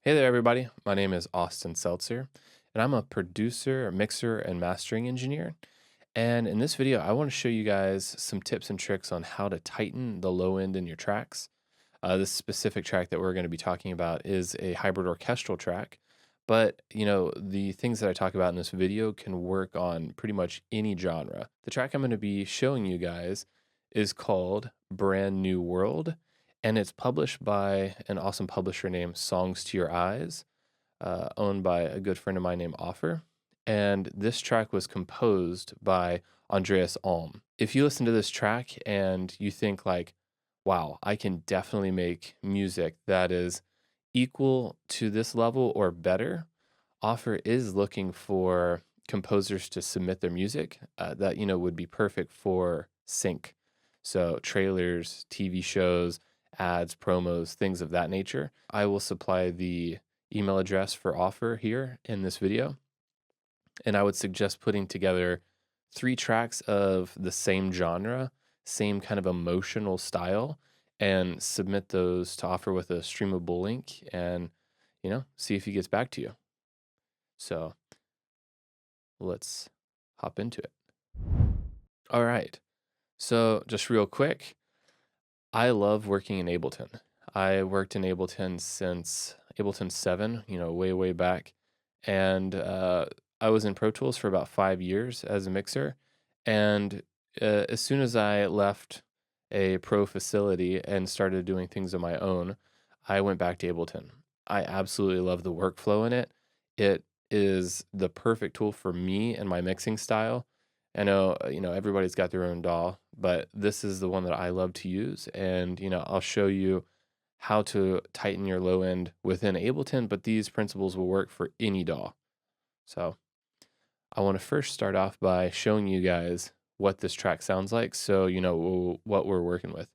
Hey there, everybody. My name is Austin Seltzer, and I'm a producer, mixer, and mastering engineer. And in this video, I want to show you guys some tips and tricks on how to tighten the low end in your tracks. This specific track that we're going to be talking about is a hybrid orchestral track, but the things that I talk about in this video can work on pretty much any genre. The track I'm going to be showing you guys is called Brand New World, and it's published by an awesome publisher named Songs to Your Eyes, owned by a good friend of mine named Offer. And this track was composed by Andreas Ahlm. If you listen to this track and you think like, wow, I can definitely make music that is equal to this level or better, Offer is looking for composers to submit their music that would be perfect for sync. So trailers, TV shows, ads, promos, things of that nature. I will supply the email address for Offer here in this video, and I would suggest putting together 3 tracks of the same genre, same kind of emotional style, and submit those to Offer with a streamable link and, see if he gets back to you. So let's hop into it. All right. So just real quick, I love working in Ableton. I worked in Ableton since Ableton 7, way, way back. And I was in Pro Tools for about 5 years as a mixer. And as soon as I left a pro facility and started doing things on my own, I went back to Ableton. I absolutely love the workflow in it. It is the perfect tool for me and my mixing style. I know, everybody's got their own DAW, but this is the one that I love to use. And, I'll show you how to tighten your low end within Ableton, but these principles will work for any DAW. So I want to first start off by showing you guys what this track sounds like so you know what we're working with.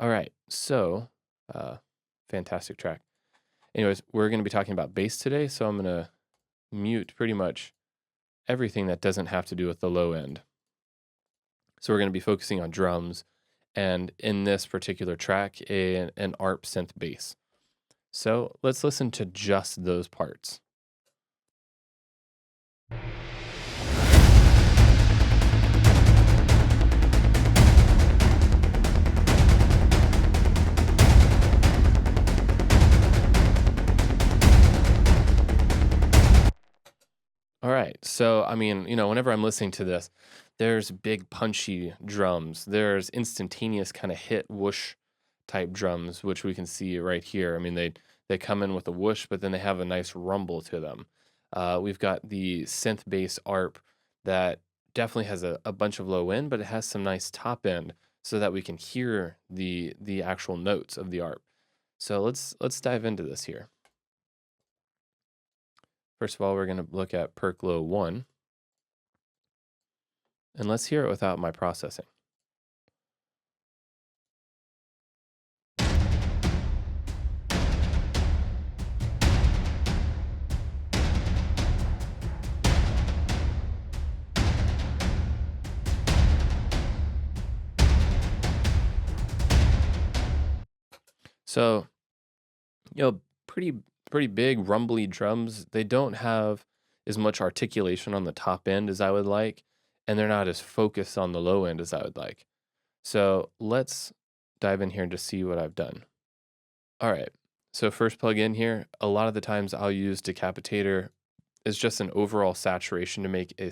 All right, so uh, fantastic track. Anyways, we're going to be talking about bass today, so I'm going to mute pretty much everything that doesn't have to do with the low end. So we're going to be focusing on drums, and in this particular track, an ARP synth bass. So let's listen to just those parts. All right. So, I mean, whenever I'm listening to this, there's big punchy drums. There's instantaneous kind of hit whoosh type drums, which we can see right here. I mean, they come in with a whoosh, but then they have a nice rumble to them. We've got the synth bass ARP that definitely has a bunch of low end, but it has some nice top end so that we can hear the actual notes of the ARP. So let's dive into this here. First of all, we're going to look at perc low 1. And let's hear it without my processing. So, pretty big rumbly drums. They don't have as much articulation on the top end as I would like, and they're not as focused on the low end as I would like. So let's dive in here to see what I've done. All right. So first plug in here, a lot of the times I'll use decapitator as just an overall saturation to make a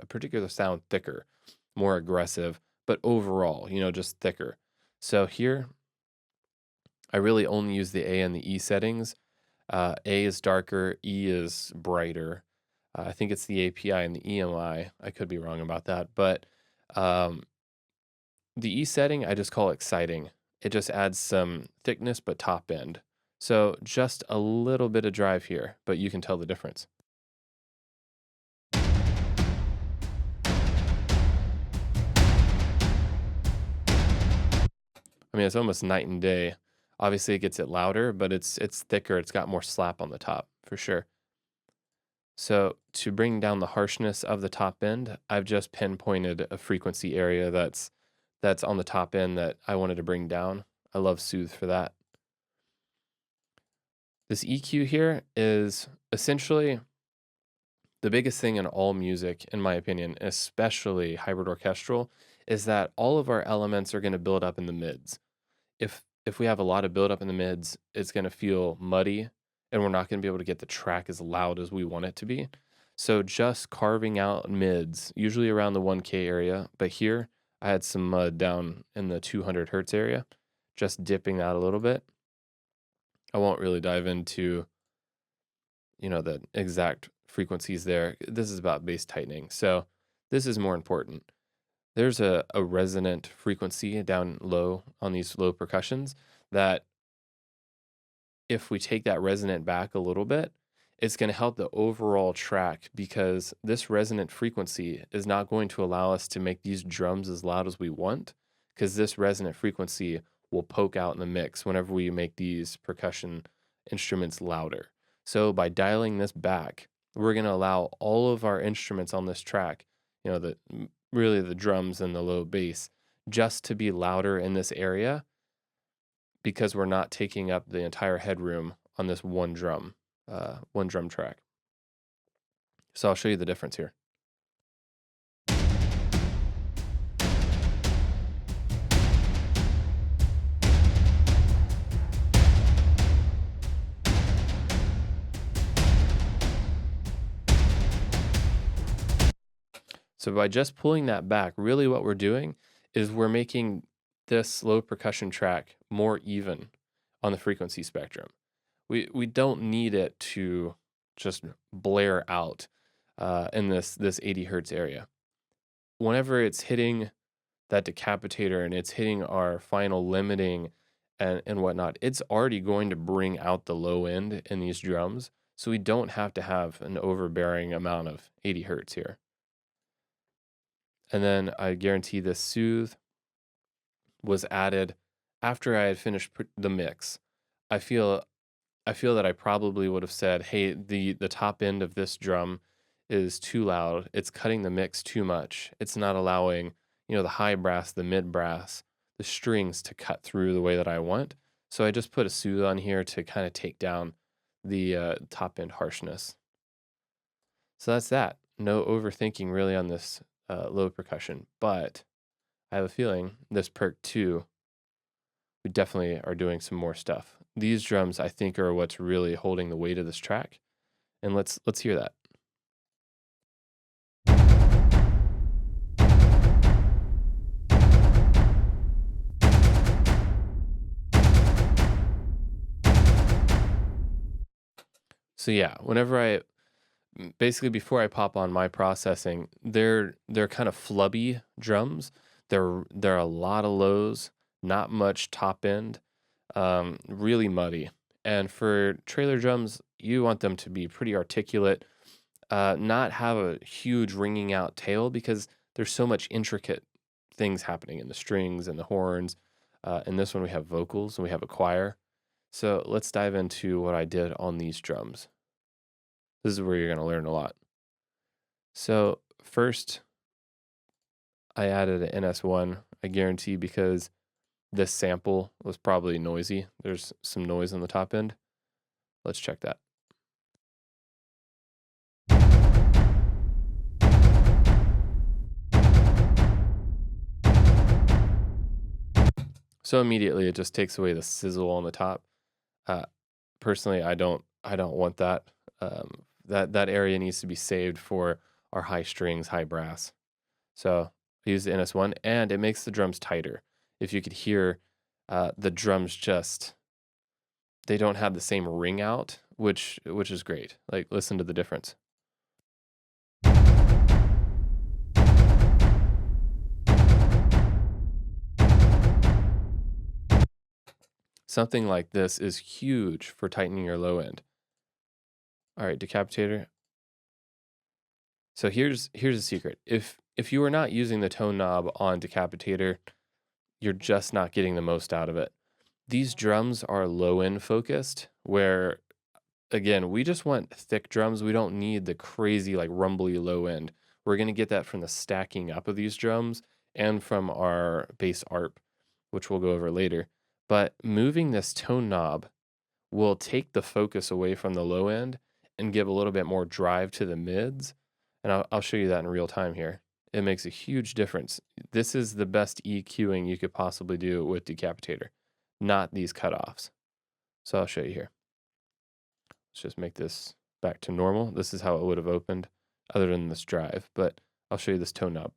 particular sound thicker, more aggressive, but overall, just thicker. So here, I really only use the A and the E settings. A is darker, E is brighter. I think it's the API and the EMI. I could be wrong about that, but um, the E setting, I just call exciting. It just adds some thickness, but top end. So just a little bit of drive here, but you can tell the difference. I mean, it's almost night and day. Obviously, it gets it louder, but it's thicker. It's got more slap on the top for sure. So to bring down the harshness of the top end, I've just pinpointed a frequency area that's on the top end that I wanted to bring down. I love Soothe for that. This EQ here is essentially the biggest thing in all music, in my opinion, especially hybrid orchestral, is that all of our elements are going to build up in the mids. If we have a lot of build up in the mids, it's going to feel muddy and we're not going to be able to get the track as loud as we want it to be. So just carving out mids, usually around the 1K area, but here I had some mud down in the 200 hertz area, just dipping that a little bit. I won't really dive into, the exact frequencies there. This is about bass tightening. So this is more important. There's a resonant frequency down low on these low percussions that if we take that resonant back a little bit, it's going to help the overall track because this resonant frequency is not going to allow us to make these drums as loud as we want because this resonant frequency will poke out in the mix whenever we make these percussion instruments louder. So by dialing this back, we're going to allow all of our instruments on this track, really the drums and the low bass, just to be louder in this area because we're not taking up the entire headroom on this one drum track. So I'll show you the difference here. So by just pulling that back, really what we're doing is we're making this low percussion track more even on the frequency spectrum. We don't need it to just blare out in this 80 hertz area. Whenever it's hitting that decapitator and it's hitting our final limiting and whatnot, it's already going to bring out the low end in these drums. So we don't have to have an overbearing amount of 80 hertz here. And then I guarantee this Soothe was added after I had finished the mix, I feel I feel that I probably would have said, "Hey, the top end of this drum is too loud. It's cutting the mix too much. It's not allowing, the high brass, the mid brass, the strings to cut through the way that I want." So I just put a soothe on here to kind of take down the top end harshness. So that's that. No overthinking really on this low percussion, but I have a feeling this perk 2, we definitely are doing some more stuff. These drums, I think, are what's really holding the weight of this track, and let's hear that. So yeah, basically before I pop on my processing, they're kind of flubby drums. They're a lot of lows, not much top end, really muddy. And for trailer drums, you want them to be pretty articulate, not have a huge ringing out tail because there's so much intricate things happening in the strings and the horns. In this one, we have vocals and we have a choir. So let's dive into what I did on these drums. This is where you're going to learn a lot. So first, I added an NS1, I guarantee, because this sample was probably noisy. There's some noise on the top end. Let's check that. So immediately it just takes away the sizzle on the top. Uh, Personally, I don't want that. That area needs to be saved for our high strings, high brass. So I use the NS1, and it makes the drums tighter. If you could hear, the drums just they don't have the same ring out, which is great. Like, listen to the difference. Something like this is huge for tightening your low end. All right, decapitator. So here's a secret. If you are not using the tone knob on decapitator, you're just not getting the most out of it. These drums are low end focused, where again, we just want thick drums. We don't need the crazy, like, rumbly low end. We're going to get that from the stacking up of these drums and from our bass ARP, which we'll go over later. But moving this tone knob will take the focus away from the low end and give a little bit more drive to the mids. And I'll show you that in real time here. It makes a huge difference. This is the best EQing you could possibly do with decapitator, not these cutoffs. So I'll show you here. Let's just make this back to normal. This is how it would have opened other than this drive, but I'll show you this tone knob.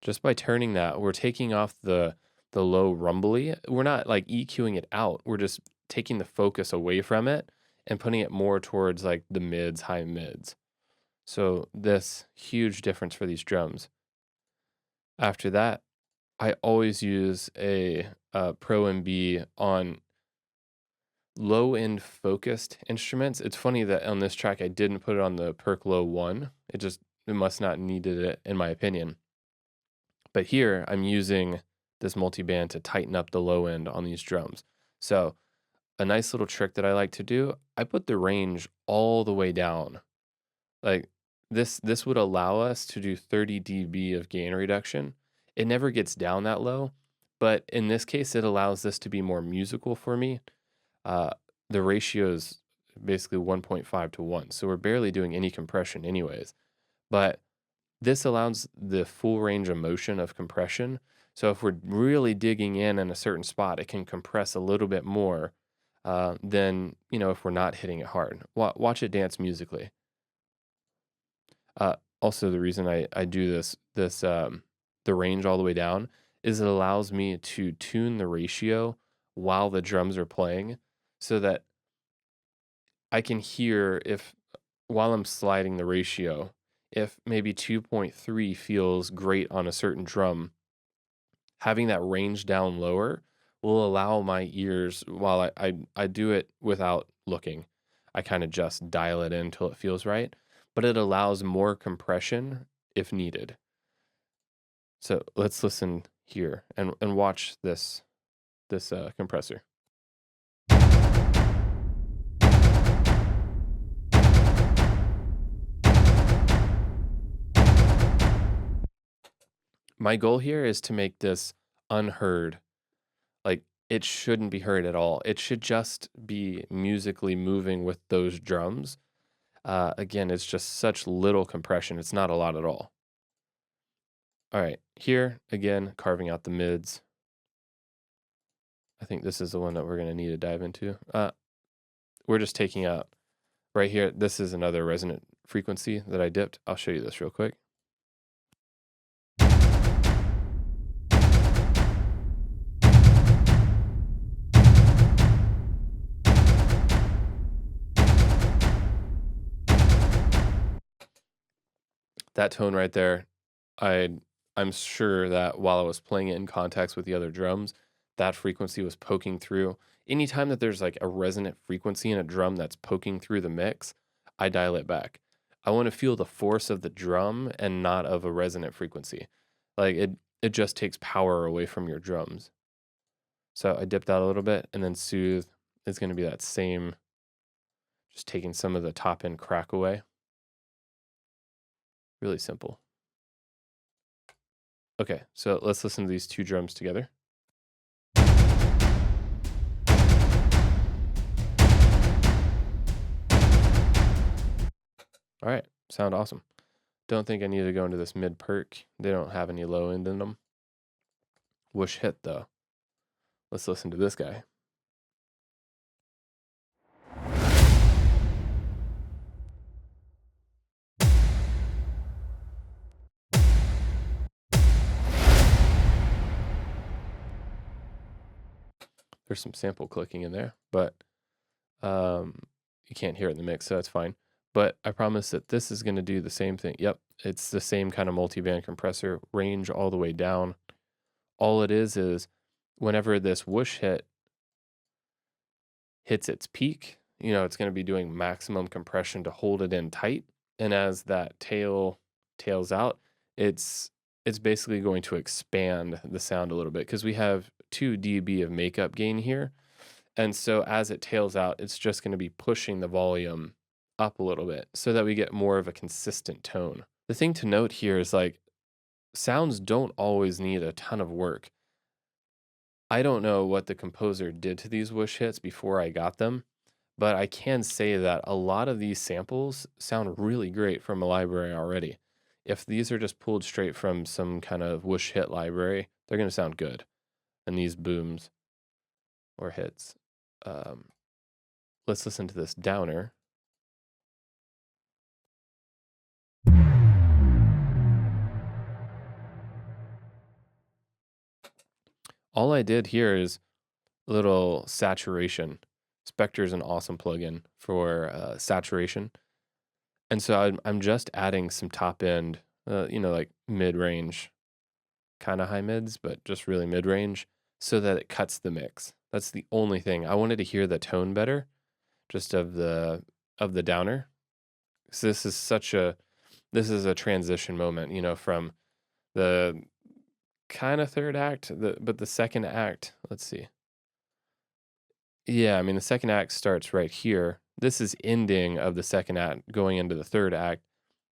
Just by turning that, we're taking off the low rumbly. We're not like EQing it out. We're just taking the focus away from it and putting it more towards like the mids, high mids. So this huge difference for these drums. After that, I always use a Pro MB on low end focused instruments. It's funny that on this track I didn't put it on the Perk Low 1. It must not needed it in my opinion. But here I'm using this multi-band to tighten up the low end on these drums. So a nice little trick that I like to do, I put the range all the way down. Like, this would allow us to do 30 dB of gain reduction. It never gets down that low, but in this case, it allows this to be more musical for me. Uh, the ratio is basically 1.5 to 1, so we're barely doing any compression anyways. But this allows the full range of motion of compression. So if we're really digging in a certain spot, it can compress a little bit more than, if we're not hitting it hard. Watch it dance musically. Also, the reason I do the range all the way down is it allows me to tune the ratio while the drums are playing so that I can hear if, while I'm sliding the ratio, if maybe 2.3 feels great on a certain drum, having that range down lower will allow my ears while I do it without looking. I kind of just dial it in until it feels right, but it allows more compression if needed. So let's listen here and watch this compressor. My goal here is to make this unheard. Like, it shouldn't be heard at all. It should just be musically moving with those drums. Again, it's just such little compression. It's not a lot at all. All right, here again, carving out the mids. I think this is the one that we're going to need to dive into. We're just taking out right here. This is another resonant frequency that I dipped. I'll show you this real quick. That tone right there, I I'm sure that while I was playing it in context with the other drums, that frequency was poking through. Anytime that there's like a resonant frequency in a drum that's poking through the mix, I dial it back. I want to feel the force of the drum and not of a resonant frequency. Like it just takes power away from your drums. So I dipped out a little bit and then soothe is going to be that same, just taking some of the top end crack away. Really simple. Okay, so let's listen to these two drums together. All right, sound awesome. Don't think I need to go into this mid perk. They don't have any low end in them. Whoosh hit though. Let's listen to this guy. There's some sample clicking in there, but you can't hear it in the mix, so that's fine. But I promise that this is going to do the same thing. Yep, it's the same kind of multi-band compressor, range all the way down. All it is whenever this whoosh hits its peak, it's going to be doing maximum compression to hold it in tight. And as that tails out, it's basically going to expand the sound a little bit because we have 2 dB of makeup gain here. And so as it tails out, it's just going to be pushing the volume up a little bit so that we get more of a consistent tone. The thing to note here is like sounds don't always need a ton of work. I don't know what the composer did to these whoosh hits before I got them, but I can say that a lot of these samples sound really great from a library already. If these are just pulled straight from some kind of whoosh hit library, they're going to sound good. And these booms or hits. Let's listen to this downer. All I did here is a little saturation. Spectre is an awesome plugin for saturation. And so I'm just adding some top end, like mid range, kind of high mids, but just really mid range so that it cuts the mix. That's the only thing. I wanted to hear the tone better just of the downer. So this is a transition moment, from the kind of third act, but the second act, let's see. Yeah, I mean the second act starts right here. This is ending of the second act going into the third act.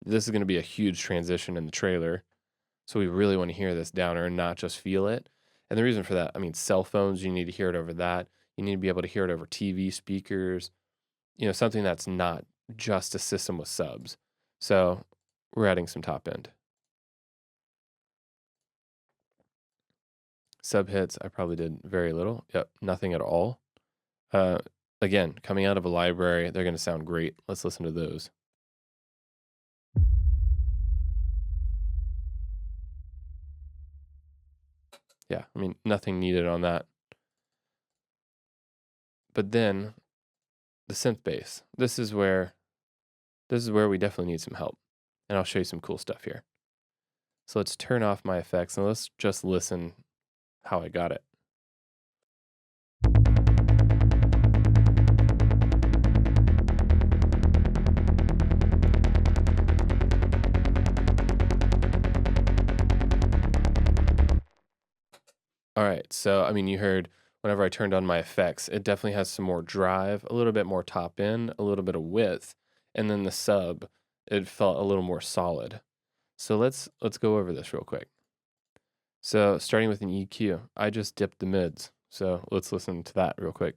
This is going to be a huge transition in the trailer. So we really want to hear this downer and not just feel it. And the reason for that, I mean, cell phones, you need to hear it over that. You need to be able to hear it over TV speakers, something that's not just a system with subs. So we're adding some top end. Sub hits, I probably did very little. Yep, nothing at all. Again, coming out of a library, they're going to sound great. Let's listen to those. Yeah, I mean, nothing needed on that. But then the synth bass. This is where we definitely need some help. And I'll show you some cool stuff here. So let's turn off my effects and let's just listen how I got it. All right, so I mean, you heard whenever I turned on my effects, it definitely has some more drive, a little bit more top end, a little bit of width, and then the sub, it felt a little more solid. So let's go over this real quick. So starting with an EQ, I just dipped the mids. So let's listen to that real quick.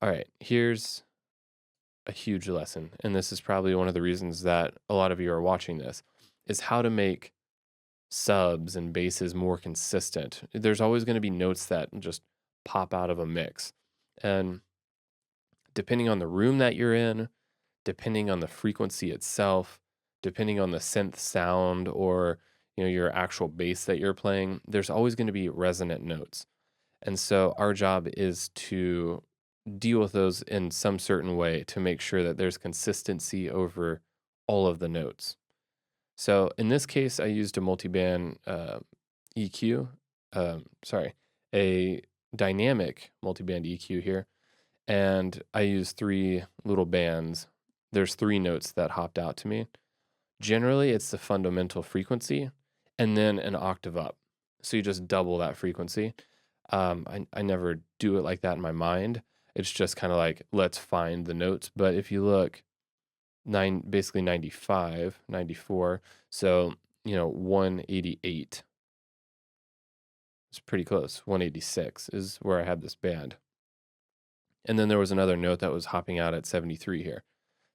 All right, here's a huge lesson, and this is probably one of the reasons that a lot of you are watching this, is how to make subs and basses more consistent. There's always going to be notes that just pop out of a mix. And depending on the room that you're in, depending on the frequency itself, depending on the synth sound or your actual bass that you're playing, there's always going to be resonant notes. And so our job is to deal with those in some certain way to make sure that there's consistency over all of the notes. So in this case, I used a multiband EQ, sorry, a dynamic multiband EQ here, and I used three little bands. There's three notes that hopped out to me. Generally, it's the fundamental frequency and then an octave up. So you just double that frequency. I never do it like that in my mind. It's just kind of like, let's find the notes. But if you look, basically 95, 94. So, 188. It's pretty close. 186 is where I had this band. And then there was another note that was hopping out at 73 here.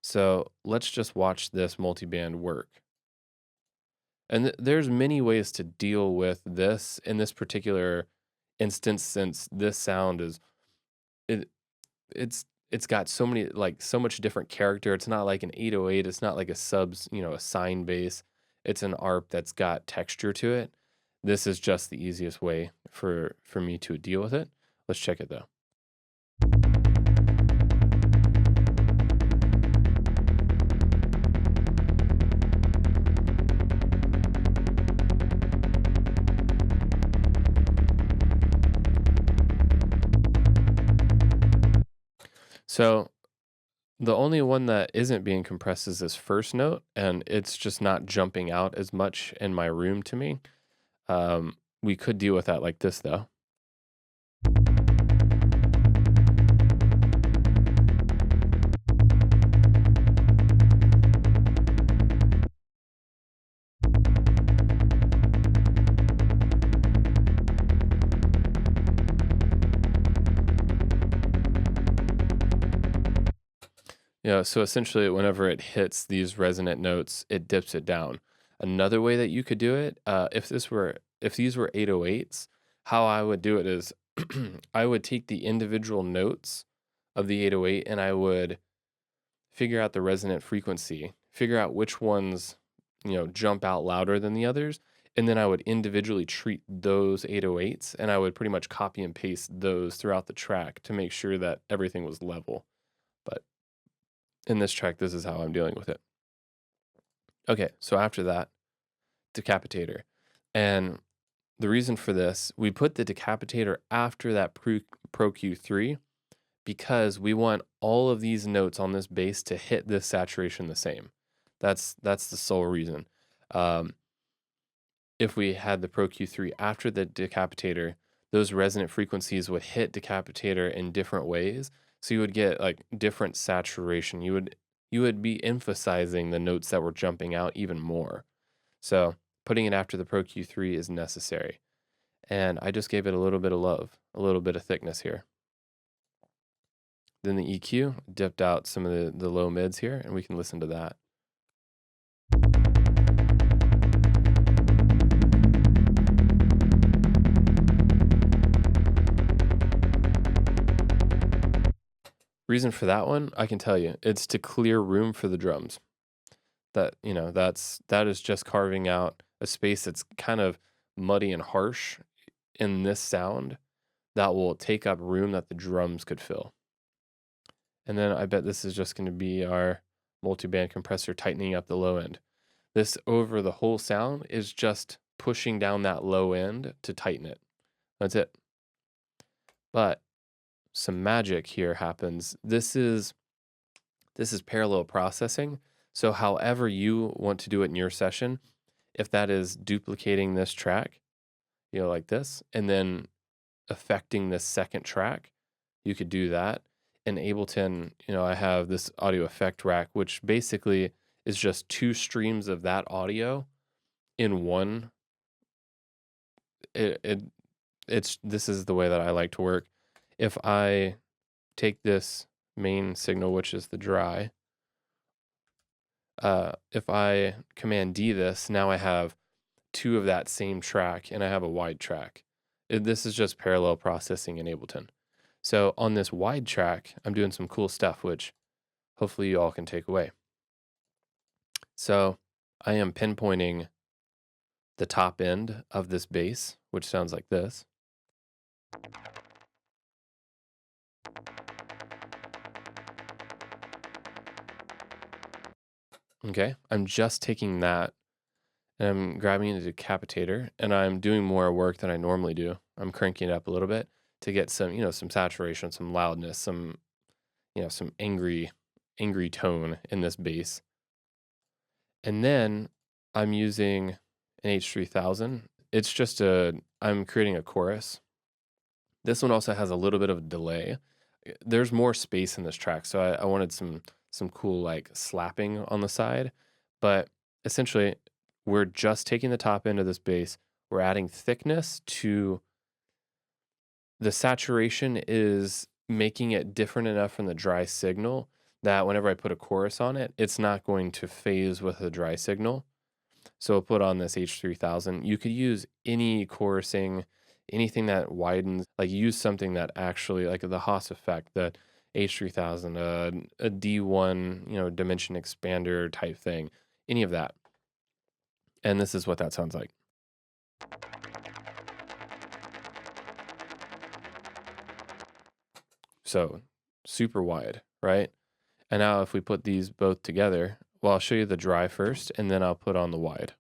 So let's just watch this multiband work. And there's many ways to deal with this in this particular instance, since this sound is it it's got so many, like, so much different character. It's not like an 808, it's not like a subs, a sine bass. It's an ARP that's got texture to it. This is just the easiest way for me to deal with it. Let's check it though. So the only one that isn't being compressed is this first note, and it's just not jumping out as much in my room to me. We could deal with that like this though. Yeah, so essentially, whenever it hits these resonant notes, it dips it down. Another way that you could do it, if these were 808s, how I would do it is I would take the individual notes of the 808 and I would figure out the resonant frequency, figure out which ones, jump out louder than the others, and then I would individually treat those 808s and I would pretty much copy and paste those throughout the track to make sure that everything was level. But in this track, this is how I'm dealing with it. Okay, so after that, decapitator. And the reason for this, we put the decapitator after that Pro Q3 because we want all of these notes on this bass to hit this saturation the same. That's the sole reason. If we had the Pro Q3 after the decapitator, those resonant frequencies would hit decapitator in different ways. So you would get like different saturation. You would be emphasizing the notes that were jumping out even more. So putting it after the Pro Q3 is necessary. And I just gave it a little bit of love, a little bit of thickness here. Then the EQ, dipped out some of the low mids here, and we can listen to that. Reason for that one, I can tell you, it's to clear room for the drums. That is just carving out a space that's kind of muddy and harsh in this sound that will take up room that the drums could fill. And then I bet this is just going to be our multi-band compressor tightening up the low end. This over the whole sound is just pushing down that low end to tighten it. That's it. But some magic here happens. This is parallel processing. So however you want to do it in your session, if that is duplicating this track, like this, and then affecting this second track, you could do that. In Ableton, I have this audio effect rack, which basically is just two streams of that audio in one. It, it this is the way that I like to work. If I take this main signal, which is the dry, if I Command D this, now I have two of that same track and I have a wide track. This is just parallel processing in Ableton. So on this wide track, I'm doing some cool stuff, which hopefully you all can take away. So I am pinpointing the top end of this bass, which sounds like this. Okay, I'm just taking that and I'm grabbing the decapitator and I'm doing more work than I normally do. I'm cranking it up a little bit to get some, some saturation, some loudness, some angry tone in this bass. And then I'm using an H3000. It's just I'm creating a chorus. This one also has a little bit of a delay. There's more space in this track, so I wanted some cool like slapping on the side. But essentially, we're just taking the top end of this bass. We're adding thickness to the saturation is making it different enough from the dry signal that whenever I put a chorus on it, it's not going to phase with the dry signal. So I'll put on this H3000. You could use any chorusing, anything that widens, like use something that actually, like the Haas effect, the H3000, a D1, dimension expander type thing, any of that. And this is what that sounds like. So super wide, right? And now if we put these both together, well, I'll show you the dry first, and then I'll put on the wide.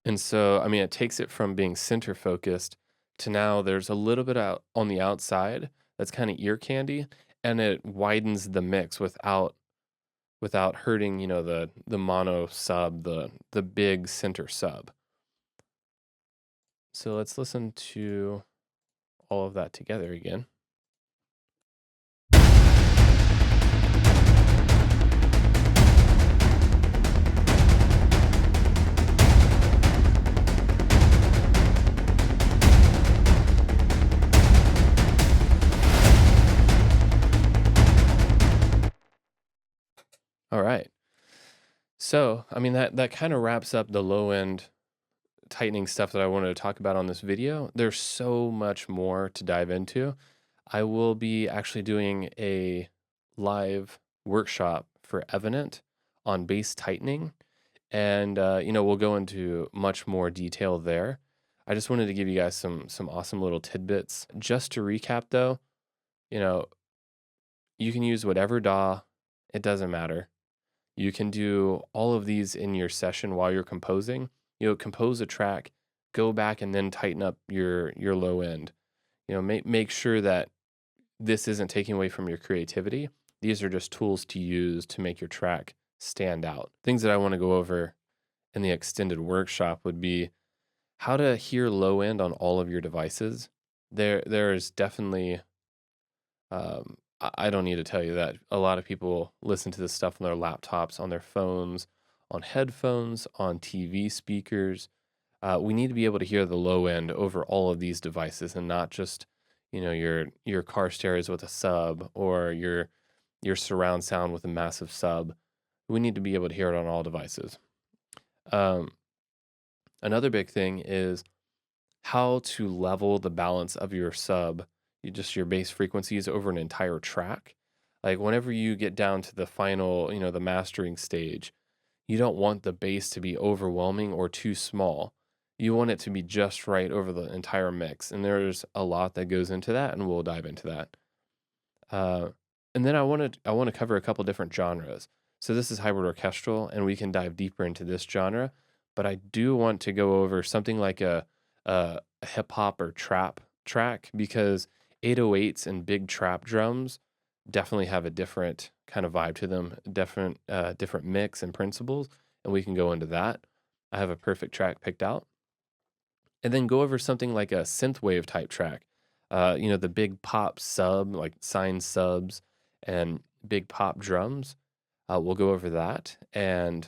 And so, I mean, it takes it from being center focused to now there's a little bit out on the outside that's kind of ear candy, and it widens the mix without hurting, the mono sub, the big center sub. So let's listen to all of that together again. All right. So, I mean, that kind of wraps up the low end tightening stuff that I wanted to talk about on this video. There's so much more to dive into. I will be actually doing a live workshop for Evenant on bass tightening. And, we'll go into much more detail there. I just wanted to give you guys some awesome little tidbits. Just to recap though, you can use whatever DAW, it doesn't matter. You can do all of these in your session while you're composing. Compose a track, go back and then tighten up your low end. Make sure that this isn't taking away from your creativity. These are just tools to use to make your track stand out. Things that I want to go over in the extended workshop would be how to hear low end on all of your devices. There is definitely I don't need to tell you that a lot of people listen to this stuff on their laptops, on their phones, on headphones, on TV speakers. We need to be able to hear the low end over all of these devices and not just, your car stereos with a sub or your surround sound with a massive sub. We need to be able to hear it on all devices. Another big thing is how to level the balance of your sub, your bass frequencies over an entire track. Like whenever you get down to the final, the mastering stage, you don't want the bass to be overwhelming or too small. You want it to be just right over the entire mix. And there's a lot that goes into that, and we'll dive into that. And then I want to cover a couple different genres. So this is hybrid orchestral, and we can dive deeper into this genre. But I do want to go over something like a hip hop or trap track because 808s and big trap drums definitely have a different kind of vibe to them, different mix and principles, and we can go into that. I have a perfect track picked out, and then go over something like a synthwave type track. The big pop sub, like sine subs and big pop drums. We'll go over that. And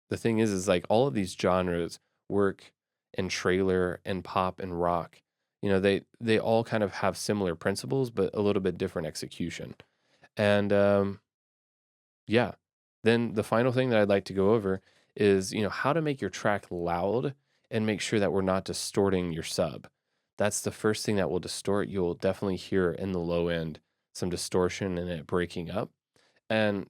the thing is like all of these genres work in trailer and pop and rock. They all kind of have similar principles, but a little bit different execution. And yeah. Then the final thing that I'd like to go over is, how to make your track loud and make sure that we're not distorting your sub. That's the first thing that will distort. You'll definitely hear in the low end some distortion and it breaking up. And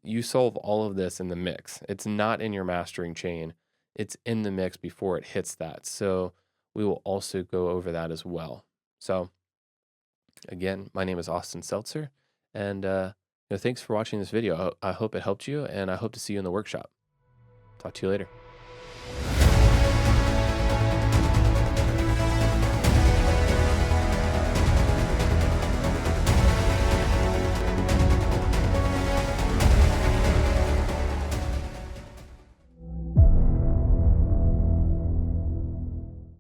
you solve all of this in the mix. It's not in your mastering chain. It's in the mix before it hits that. So we will also go over that as well. So again, my name is Austin Seltzer, and thanks for watching this video. I hope it helped you, and I hope to see you in the workshop. Talk to you later.